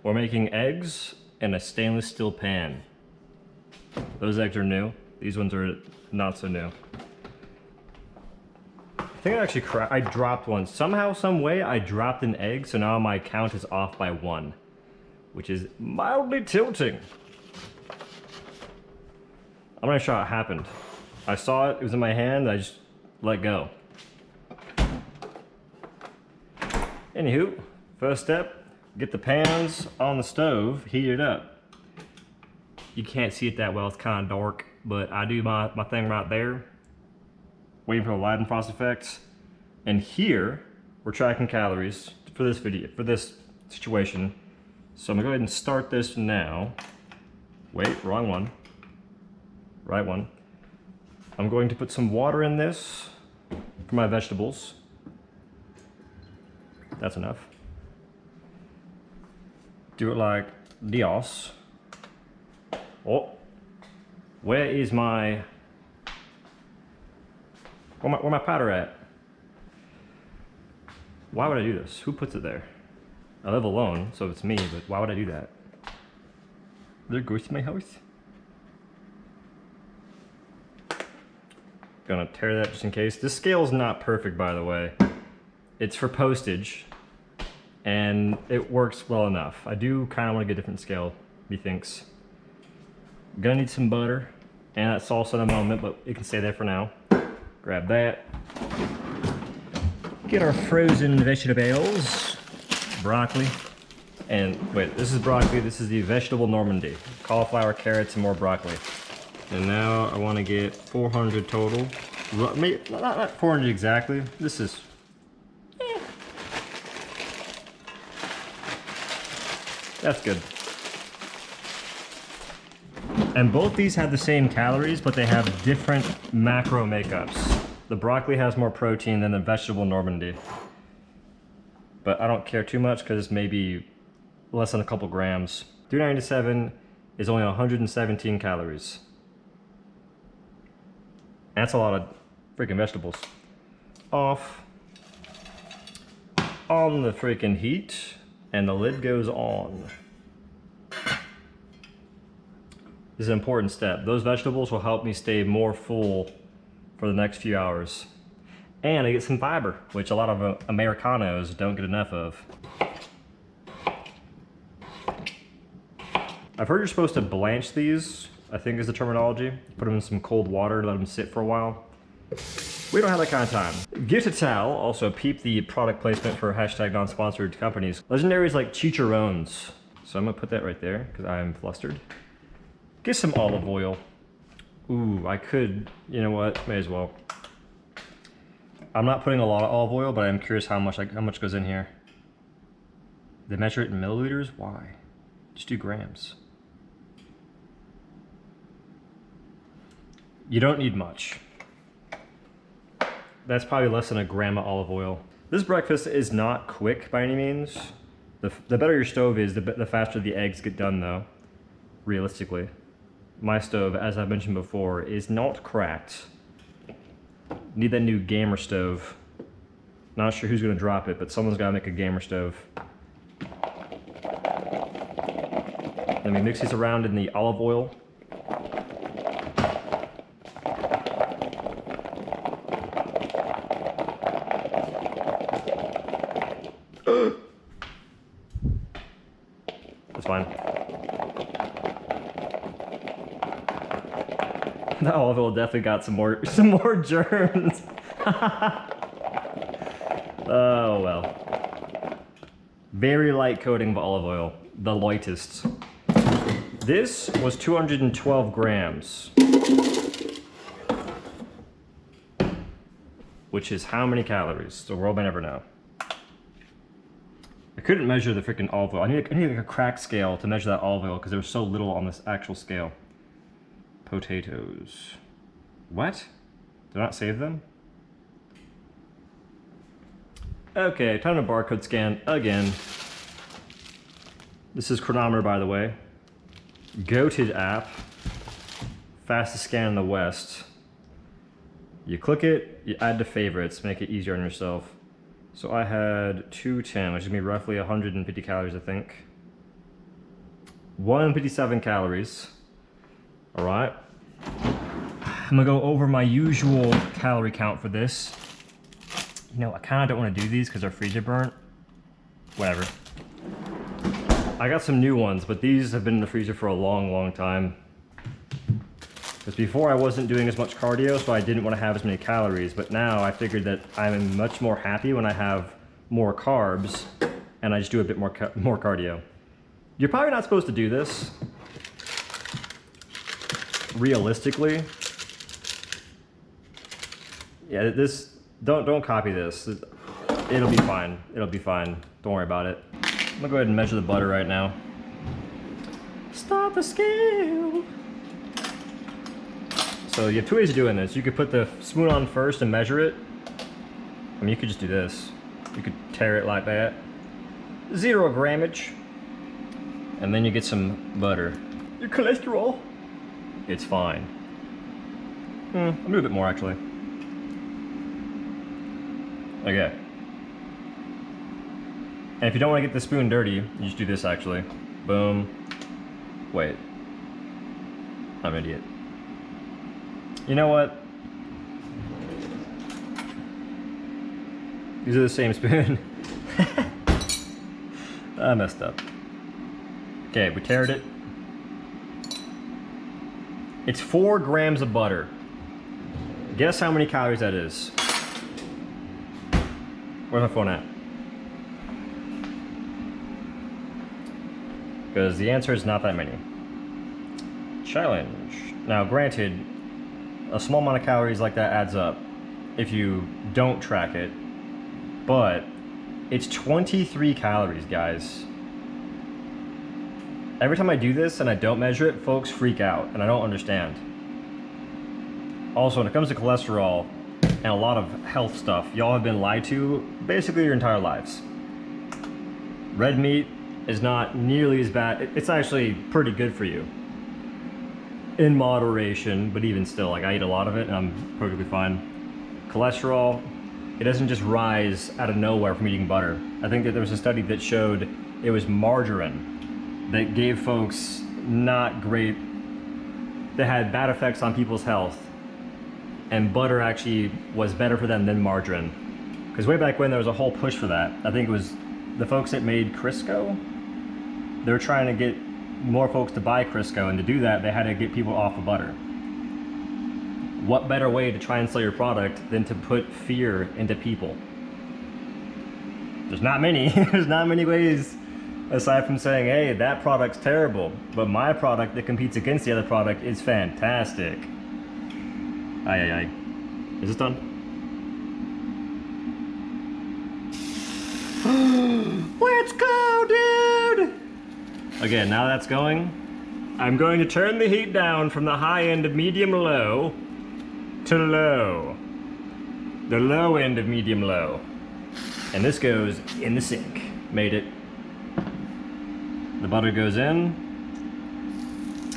We're making eggs in a stainless steel pan. Those eggs are new. These ones are not so new. I think I dropped one. Somehow, some way, I dropped an egg, so now my count is off by 1, which is mildly tilting. I'm not sure how it happened. I saw it, it was in my hand, I just let go. Anywho, first step, get the pans on the stove, heat it up. You can't see it that well, it's kind of dark, but I do my thing right there. Waiting for the light and frost effects. And here, we're tracking calories for this video, for this situation. So I'm gonna go ahead and start this now. Wait, wrong one. Right one. I'm going to put some water in this for my vegetables. That's enough. Do it like Dios. Oh, where is my... Where my powder at? Why would I do this? Who puts it there? I live alone, so it's me, but why would I do that? There goes my house. Gonna tear that just in case. This scale is not perfect, by the way. It's for postage, and it works well enough. I do kind of want to get a different scale, methinks. Gonna need some butter, and that salsa in a moment, but it can stay there for now. Grab that. Get our frozen vegetables. Broccoli. And wait, this is broccoli, this is the vegetable Normandy. Cauliflower, carrots, and more broccoli. And now I want to get 400 total. Maybe, not 400 exactly. This is... That's good. And both these have the same calories, but they have different macro makeups. The broccoli has more protein than the vegetable Normandy. But I don't care too much because it's maybe less than a couple grams. 397 is only 117 calories. That's a lot of freaking vegetables. Off. On the freaking heat. And the lid goes on. This is an important step. Those vegetables will help me stay more full for the next few hours. And I get some fiber, which a lot of Americanos don't get enough of. I've heard you're supposed to blanch these, I think is the terminology. Put them in some cold water, let them sit for a while. We don't have that kind of time. Gitatal, also peep the product placement for hashtag non-sponsored companies. Legendaries like chicharrones. So I'm gonna put that right there because I am flustered. Get some olive oil. Ooh, I could, you know what, may as well. I'm not putting a lot of olive oil, but I'm curious how much goes in here. They measure it in milliliters? Why? Just do grams. You don't need much. That's probably less than a gram of olive oil. This breakfast is not quick by any means. The better your stove is, the faster the eggs get done though, realistically. My stove, as I've mentioned before, is not cracked. Need that new gamer stove. Not sure who's gonna drop it, but someone's gotta make a gamer stove. Let me mix these around in the olive oil. That's fine. The olive oil definitely got some more germs. Oh well. Very light coating of olive oil, the lightest. This was 212 grams. Which is how many calories? The world may never know. I couldn't measure the freaking olive oil. I need like a crack scale to measure that olive oil because there was so little on this actual scale. Potatoes. What? Did I not save them? Okay, time to barcode scan again. This is Chronometer, by the way. Goated app. Fastest scan in the West. You click it, you add to favorites, make it easier on yourself. So I had 210, which is gonna be roughly 150 calories, I think. 157 calories. All right. I'm gonna go over my usual calorie count for this. You know, I kind of don't want to do these because they're freezer burnt. Whatever. I got some new ones, but these have been in the freezer for a long, long time. Because before I wasn't doing as much cardio, so I didn't want to have as many calories, but now I figured that I'm much more happy when I have more carbs and I just do a bit more cardio. You're probably not supposed to do this, realistically. Yeah, this, don't copy this. It'll be fine. It'll be fine. Don't worry about it. I'm gonna go ahead and measure the butter right now. Start the scale. So you have two ways of doing this. You could put the spoon on first and measure it. I mean, you could just do this. You could tear it like that. 0 grammage. And then you get some butter. Your cholesterol. It's fine. I'll do a bit more actually. Okay. And if you don't want to get the spoon dirty, you just do this actually. Boom. Wait. I'm an idiot. You know what? These are the same spoon. I messed up. Okay, we teared it. It's 4 grams of butter. Guess how many calories that is? Where's my phone at? Because the answer is not that many. Challenge. Now, granted, a small amount of calories like that adds up if you don't track it, but it's 23 calories, guys. Every time I do this and I don't measure it, folks freak out, and I don't understand. Also, when it comes to cholesterol and a lot of health stuff, y'all have been lied to basically your entire lives. Red meat is not nearly as bad. It's actually pretty good for you. In moderation, but even still, like I eat a lot of it and I'm perfectly fine. Cholesterol, it doesn't just rise out of nowhere from eating butter. I think that there was a study that showed it was margarine that gave folks not great, that had bad effects on people's health. And butter actually was better for them than margarine. Because way back when there was a whole push for that. I think it was the folks that made Crisco. They were trying to get more folks to buy Crisco, and to do that they had to get people off of butter. What better way to try and sell your product than to put fear into people? There's not many. There's not many ways aside from saying, hey, that product's terrible, but my product that competes against the other product is fantastic. Aye, aye, aye. Is this done? Let's go, dude! Okay, now that's going. I'm going to turn the heat down from the high end of medium-low to low. The low end of medium-low. And this goes in the sink. Made it. The butter goes in.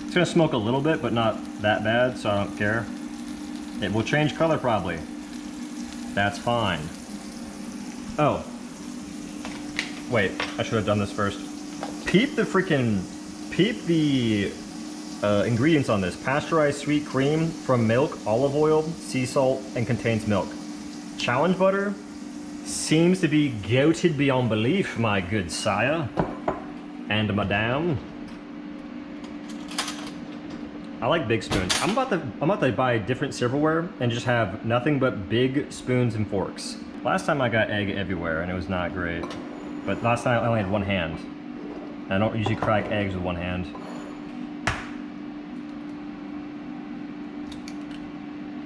It's gonna smoke a little bit, but not that bad, so I don't care. It will change color probably. That's fine. Oh. Wait, I should have done this first. Peep the ingredients on this. Pasteurized sweet cream from milk, olive oil, sea salt, and contains milk. Challenge butter seems to be goated beyond belief, my good sire and madame. I like big spoons. I'm about to buy different silverware and just have nothing but big spoons and forks. Last time I got egg everywhere and it was not great. But last time I only had one hand. I don't usually crack eggs with one hand.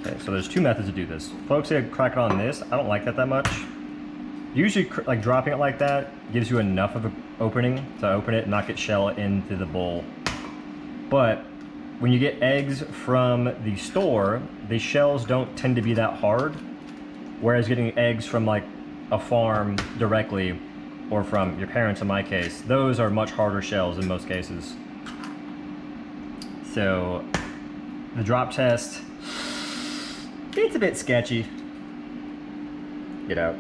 Okay, so there's two methods to do this. Folks say crack it on this. I don't like that much. Usually, like dropping it like that gives you enough of an opening to open it and not get shell into the bowl. But when you get eggs from the store, the shells don't tend to be that hard. Whereas getting eggs from like a farm directly, or from your parents in my case, those are much harder shells in most cases. So the drop test, it's a bit sketchy. Get out.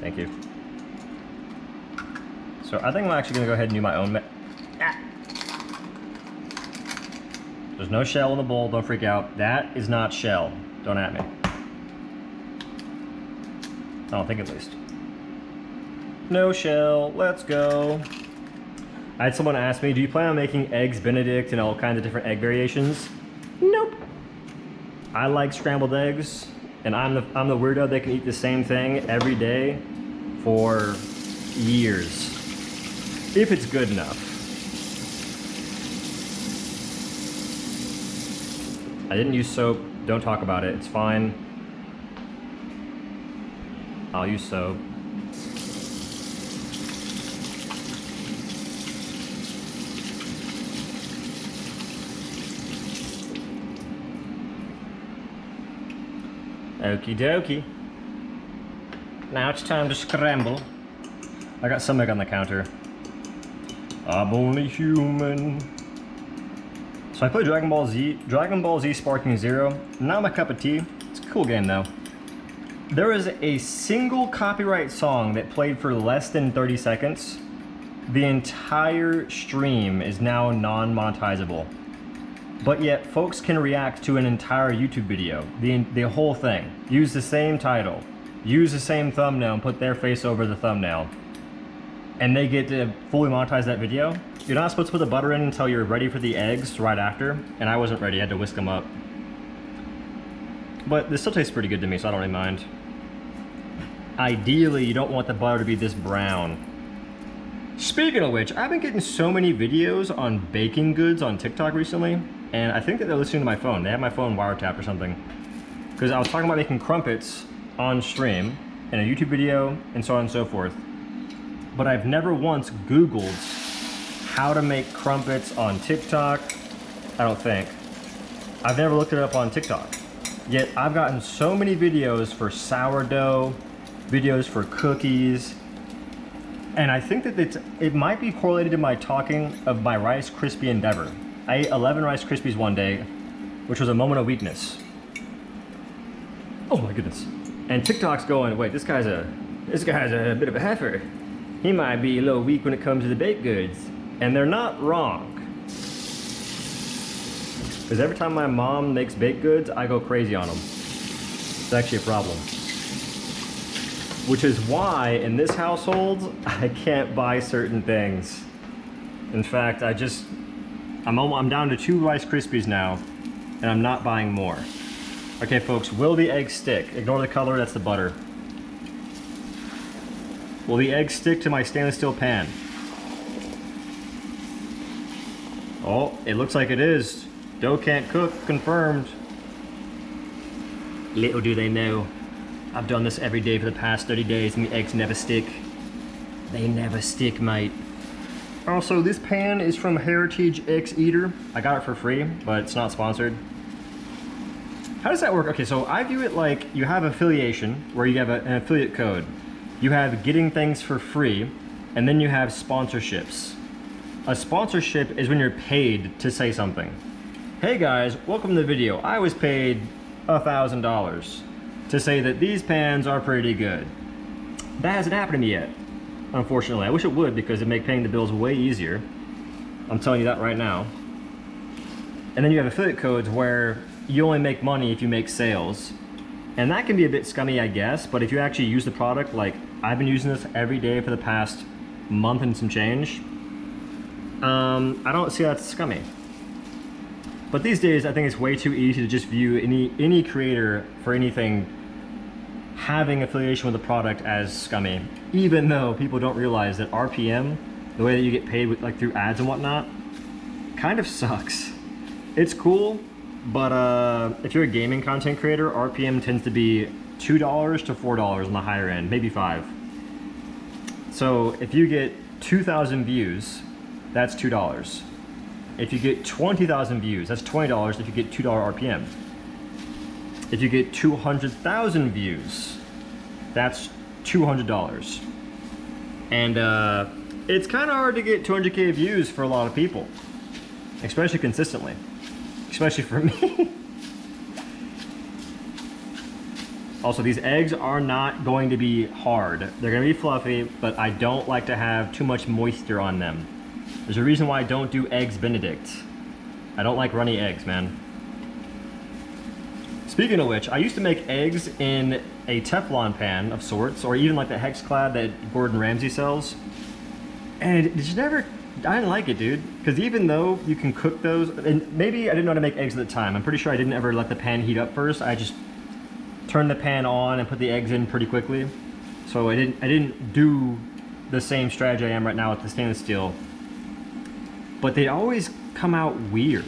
Thank you. So I think I'm actually gonna go ahead and do my own There's no shell in the bowl, don't freak out. That is not shell. Don't at me. I don't think, at least. No shell, let's go. I had someone ask me, do you plan on making eggs Benedict and all kinds of different egg variations? Nope. I like scrambled eggs, and I'm the weirdo that can eat the same thing every day for years, if it's good enough. I didn't use soap. Don't talk about it. It's fine. I'll use soap. Okie dokie. Now it's time to scramble. I got some egg on the counter. I'm only human. So I play Dragon Ball Z Sparking Zero. Not my cup of tea. It's a cool game though. There is a single copyright song that played for less than 30 seconds. The entire stream is now non-monetizable. But yet folks can react to an entire YouTube video. The whole thing. Use the same title. Use the same thumbnail and put their face over the thumbnail. And they get to fully monetize that video. You're not supposed to put the butter in until you're ready for the eggs right after. And I wasn't ready, I had to whisk them up. But this still tastes pretty good to me, so I don't really mind. Ideally, you don't want the butter to be this brown. Speaking of which, I've been getting so many videos on baking goods on TikTok recently. And I think that they're listening to my phone. They have my phone wiretapped or something. Because I was talking about making crumpets on stream in a YouTube video and so on and so forth. But I've never once Googled how to make crumpets on TikTok. I don't think. I've never looked it up on TikTok. Yet I've gotten so many videos for sourdough, videos for cookies. And I think that it might be correlated to my talking of my Rice Krispie endeavor. I ate 11 Rice Krispies one day, which was a moment of weakness. Oh my goodness. And TikTok's going, wait, this guy's a bit of a heifer. He might be a little weak when it comes to the baked goods. And they're not wrong. Because every time my mom makes baked goods, I go crazy on them. It's actually a problem. Which is why in this household, I can't buy certain things. In fact, I'm down to 2 Rice Krispies now, and I'm not buying more. Okay folks, will the egg stick? Ignore the color, that's the butter. Will the egg stick to my stainless steel pan? Oh, it looks like it is. Dough can't cook, confirmed. Little do they know. I've done this every day for the past 30 days and the eggs never stick. They never stick, mate. Also, this pan is from Heritage X Eater. I got it for free, but it's not sponsored. How does that work? Okay, so I view it like you have affiliation, where you have an affiliate code. You have getting things for free, and then you have sponsorships. A sponsorship is when you're paid to say something. Hey guys, welcome to the video. I was paid $1,000 to say that these pans are pretty good. That hasn't happened to me yet, unfortunately. I wish it would, because it'd make paying the bills way easier. I'm telling you that right now. And then you have affiliate codes where you only make money if you make sales. And that can be a bit scummy, I guess, but if you actually use the product, like I've been using this every day for the past month and some change, I don't see that's scummy. But these days, I think it's way too easy to just view any creator for anything having affiliation with the product as scummy, even though people don't realize that RPM, the way that you get paid with, like through ads and whatnot, kind of sucks. It's cool, but if you're a gaming content creator, RPM tends to be $2 to $4 on the higher end, maybe $5. So if you get 2,000 views, that's $2. If you get 20,000 views, that's $20 if you get $2 RPM. If you get 200,000 views, that's $200. And it's kind of hard to get 200K views for a lot of people, especially consistently, especially for me. Also, these eggs are not going to be hard. They're going to be fluffy, but I don't like to have too much moisture on them. There's a reason why I don't do eggs Benedict. I don't like runny eggs, man. Speaking of which, I used to make eggs in a Teflon pan of sorts, or even like the Hexclad that Gordon Ramsay sells. And it just never, I didn't like it, dude. Because even though you can cook those, and maybe I didn't know how to make eggs at the time. I'm pretty sure I didn't ever let the pan heat up first. I just turned the pan on and put the eggs in pretty quickly. So I didn't do the same strategy I am right now with the stainless steel. But they'd always come out weird.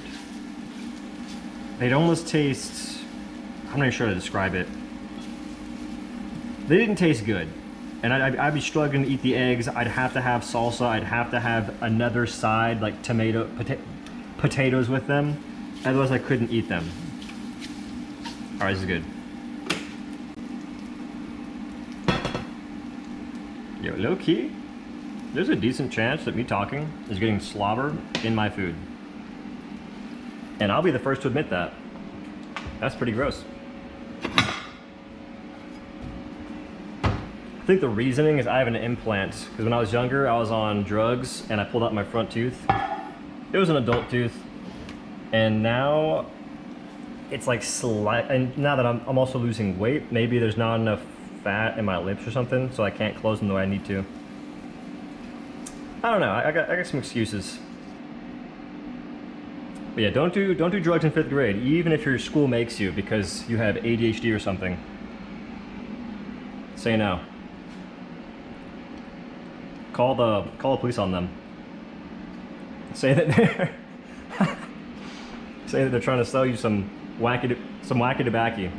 They'd almost taste, I'm not sure how to describe it. They didn't taste good. And I'd be struggling to eat the eggs. I'd have to have salsa. I'd have to have another side, like potatoes with them. Otherwise I couldn't eat them. All right, this is good. Yo, low key, there's a decent chance that me talking is getting slobber in my food. And I'll be the first to admit that. That's pretty gross. I think the reasoning is I have an implant, because when I was younger, I was on drugs and I pulled out my front tooth. It was an adult tooth, and now it's like slight. And now that I'm also losing weight, maybe there's not enough fat in my lips or something, so I can't close them the way I need to. I don't know. I got some excuses. But yeah, don't do drugs in 5th grade, even if your school makes you because you have ADHD or something. Say no. Call the police on them. Say that they're trying to sell you some wacky tobacco.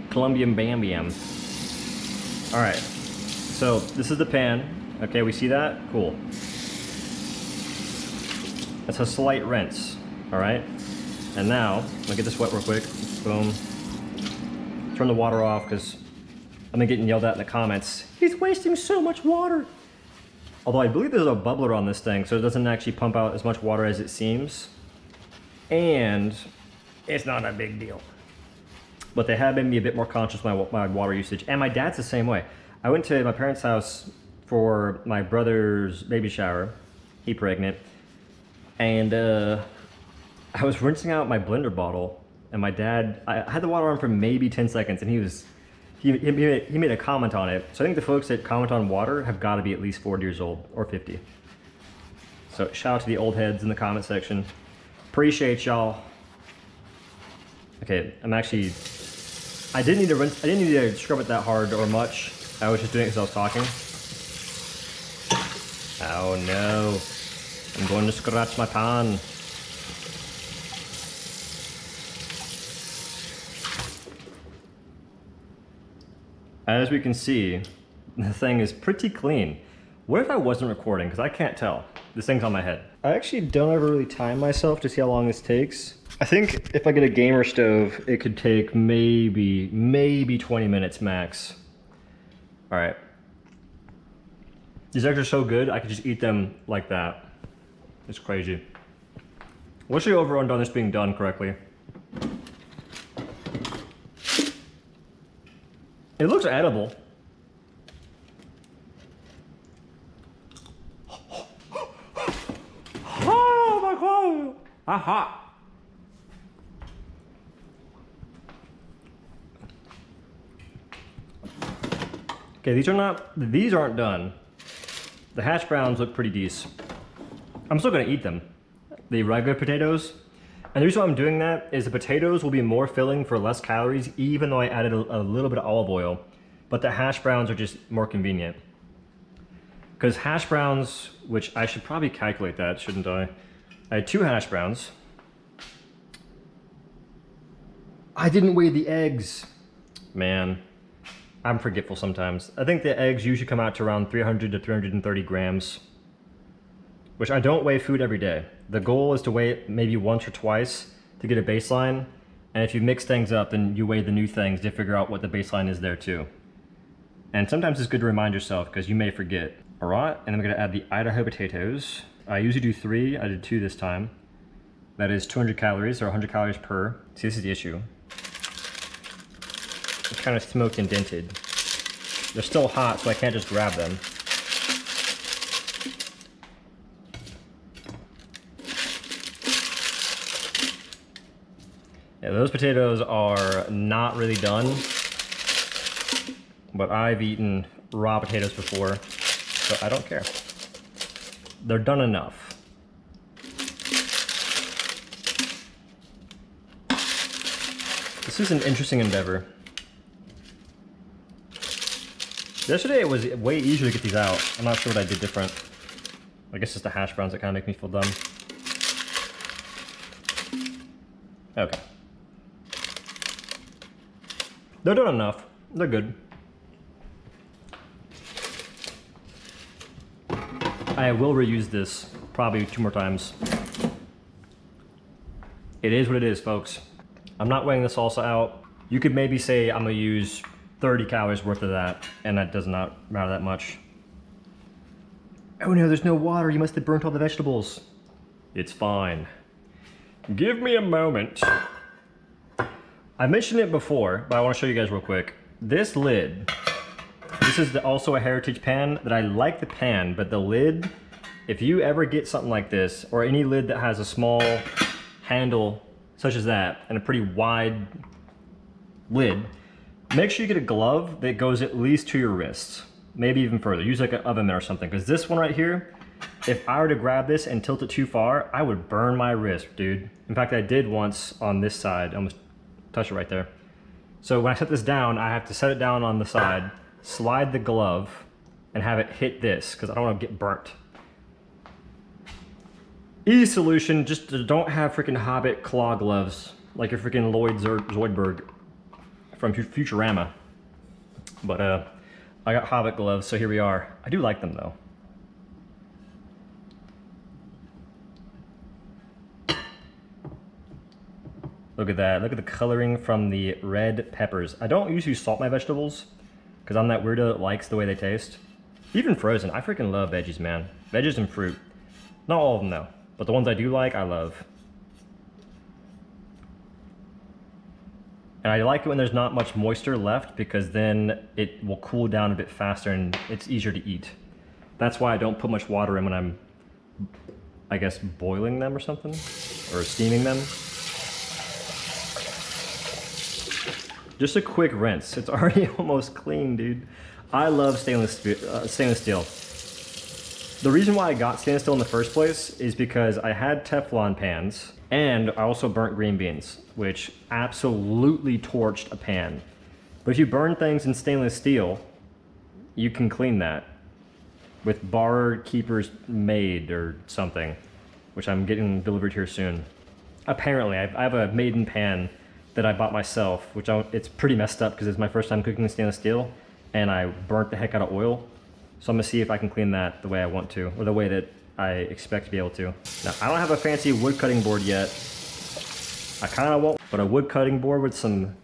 Colombian Bam Bam. All right. So this is the pan. Okay, we see that? Cool. That's a slight rinse. All right. And now, I'm gonna get this wet real quick. Boom. Turn the water off because I've been getting yelled at in the comments. He's wasting so much water. Although I believe there's a bubbler on this thing, so it doesn't actually pump out as much water as it seems. And it's not a big deal. But they have made me a bit more conscious of my water usage. And my dad's the same way. I went to my parents' house for my brother's baby shower. He pregnant. And I was rinsing out my blender bottle. And my dad, I had the water on for maybe 10 seconds. And he made a comment on it. So I think the folks that comment on water have got to be at least 40 years old or 50. So shout out to the old heads in the comment section. Appreciate y'all. Okay, I didn't need to rinse, I didn't need to scrub it that hard or much. I was just doing it because I was talking. Oh no, I'm going to scratch my pan. As we can see, the thing is pretty clean. What if I wasn't recording? Because I can't tell. This thing's on my head. I actually don't ever really time myself to see how long this takes. I think if I get a gamer stove, it could take maybe 20 minutes max. All right. These eggs are so good, I could just eat them like that. It's crazy. What's the over under on this being done correctly? It looks edible. Oh my god! Aha! Okay, these aren't done. The hash browns look pretty decent. I'm still gonna eat them. The regular potatoes. And the reason why I'm doing that is the potatoes will be more filling for less calories, even though I added a little bit of olive oil. But the hash browns are just more convenient. Because hash browns, which I should probably calculate that, shouldn't I? I had 2 hash browns. I didn't weigh the eggs. Man, I'm forgetful sometimes. I think the eggs usually come out to around 300 to 330 grams. Which I don't weigh food every day. The goal is to weigh it maybe once or twice to get a baseline. And if you mix things up, then you weigh the new things to figure out what the baseline is there too. And sometimes it's good to remind yourself because you may forget. All right, and I'm gonna add the Idaho potatoes. I usually do 3, I did 2 this time. That is 200 calories or 100 calories per. See, this is the issue. It's kind of smoked and dented. They're still hot, so I can't just grab them. Yeah, those potatoes are not really done, but I've eaten raw potatoes before, so I don't care. They're done enough. This is an interesting endeavor. Yesterday it was way easier to get these out. I'm not sure what I did different. I guess it's the hash browns that kind of make me feel dumb. Okay. They're done enough. They're good. I will reuse this probably 2 more times. It is what it is, folks. I'm not weighing the salsa out. You could maybe say I'm gonna use 30 calories worth of that, and that does not matter that much. Oh no, there's no water. You must have burnt all the vegetables. It's fine. Give me a moment. I mentioned it before, but I want to show you guys real quick. This lid, this is also a heritage pan that I like the pan, but the lid, if you ever get something like this, or any lid that has a small handle such as that, and a pretty wide lid, make sure you get a glove that goes at least to your wrists. Maybe even further. Use like an oven mitt or something, because this one right here, if I were to grab this and tilt it too far, I would burn my wrist, dude. In fact, I did once on this side. I almost touched it right there. So when I set this down, I have to set it down on the side, slide the glove, and have it hit this, because I don't want to get burnt. Easy solution, just don't have freaking Hobbit claw gloves, like your freaking Lloyd Zoidberg from Futurama. But I got Hobbit gloves, so here we are. I do like them though. Look at that, look at the coloring from the red peppers. I don't usually salt my vegetables, because I'm that weirdo that likes the way they taste. Even frozen, I freaking love veggies, man. Veggies and fruit. Not all of them though, but the ones I do like, I love. And I like it when there's not much moisture left, because then it will cool down a bit faster and it's easier to eat. That's why I don't put much water in when I'm, I guess, boiling them or something, or steaming them. Just a quick rinse. It's already almost clean, dude. I love stainless steel. The reason why I got stainless steel in the first place is because I had Teflon pans, and I also burnt green beans, which absolutely torched a pan. But if you burn things in stainless steel, you can clean that with Bar Keeper's Maid or something, which I'm getting delivered here soon. Apparently, I have a Maiden pan that I bought myself, which it's pretty messed up because it's my first time cooking in stainless steel, and I burnt the heck out of oil. So I'm gonna see if I can clean that the way I want to, or the way that I expect to be able to. Now, I don't have a fancy wood cutting board yet. I kind of want, but a wood cutting board with some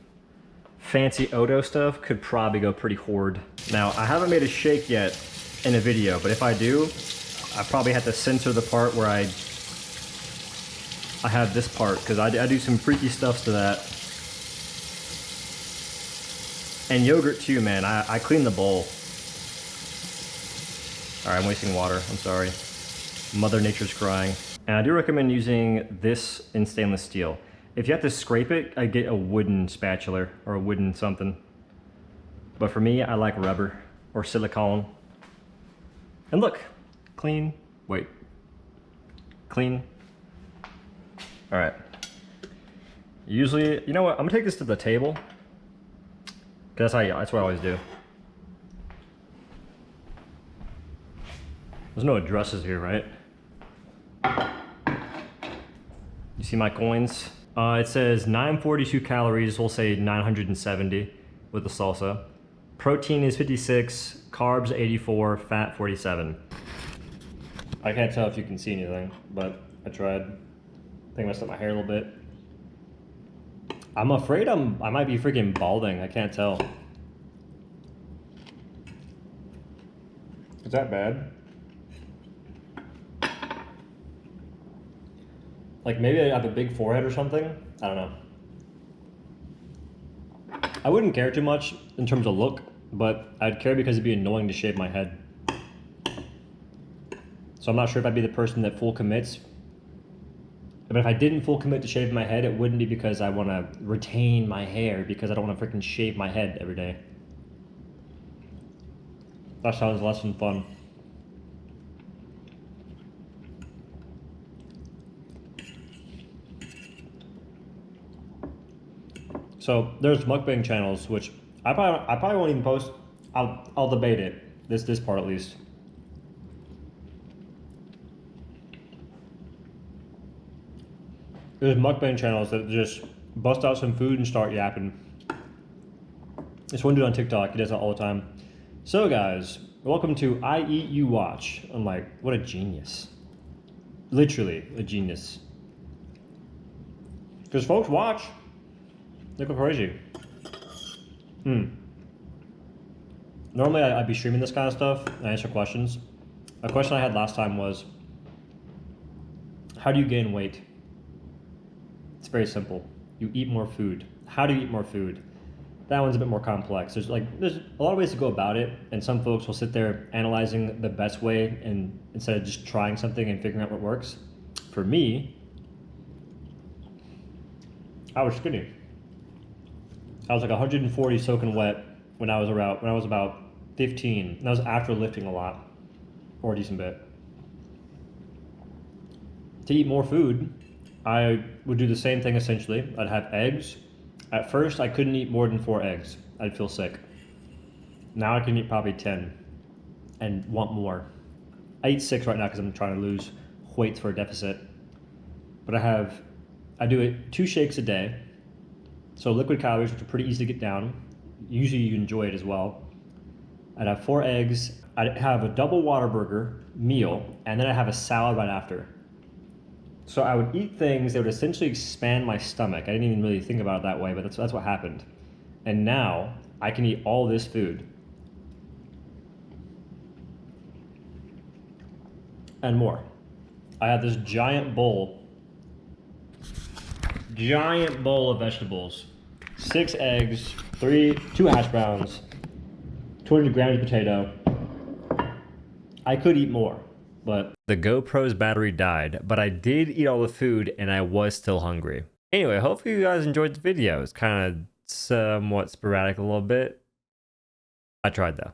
fancy OhDough stuff could probably go pretty hard. Now, I haven't made a shake yet in a video, but if I do, I probably have to censor the part where I have this part, because I do some freaky stuff to that. And yogurt too, man. I clean the bowl. All right, I'm wasting water, I'm sorry. Mother Nature's crying. And I do recommend using this in stainless steel. If you have to scrape it, I get a wooden spatula or a wooden something. But for me, I like rubber or silicone. And look, clean, wait, clean. All right. Usually, you know what? I'm gonna take this to the table. That's what I always do. There's no addresses here, right? You see my coins? It says 942 calories, we'll say 970 with the salsa. Protein is 56, carbs 84, fat 47. I can't tell if you can see anything, but I tried. I think I messed up my hair a little bit. I'm afraid I might be freaking balding, I can't tell. Is that bad? Like maybe I have a big forehead or something? I don't know. I wouldn't care too much in terms of look, but I'd care because it'd be annoying to shave my head. So I'm not sure if I'd be the person that full commits But if I didn't full commit to shaving my head, it wouldn't be because I want to retain my hair, because I don't want to freaking shave my head every day. That sounds less than fun. So there's mukbang channels, which I probably won't even post. I'll debate it. This part at least. There's mukbang channels that just bust out some food and start yapping. This one dude on TikTok, he does that all the time. So guys, welcome to I Eat You Watch. I'm like, what a genius. Literally a genius. Because folks watch. They go crazy. Normally I'd be streaming this kind of stuff and answer questions. A question I had last time was, how do you gain weight? It's very simple. You eat more food. How do you eat more food? That one's a bit more complex. There's a lot of ways to go about it, and some folks will sit there analyzing the best way and instead of just trying something and figuring out what works. For me, I was skinny. I was like 140 soaking wet when I was about 15. And that was after lifting a lot, or a decent bit. To eat more food, I would do the same thing essentially. I'd have eggs. At first, I couldn't eat more than 4 eggs. I'd feel sick. Now I can eat probably 10 and want more. I eat 6 right now because I'm trying to lose weight for a deficit. But I do it 2 shakes a day. So liquid calories, which are pretty easy to get down. Usually you enjoy it as well. I'd have 4 eggs. I'd have a double Whataburger meal, and then I'd have a salad right after. So I would eat things that would essentially expand my stomach. I didn't even really think about it that way, but that's what happened. And now I can eat all this food. And more. I have this giant bowl of vegetables, 6 eggs, 2 hash browns, 200 grams of potato. I could eat more, but the GoPro's battery died, but I did eat all the food and I was still hungry. Anyway, hopefully you guys enjoyed the video. It's kind of somewhat sporadic a little bit. I tried though.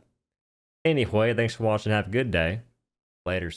Anyway, thanks for watching. Have a good day. Later.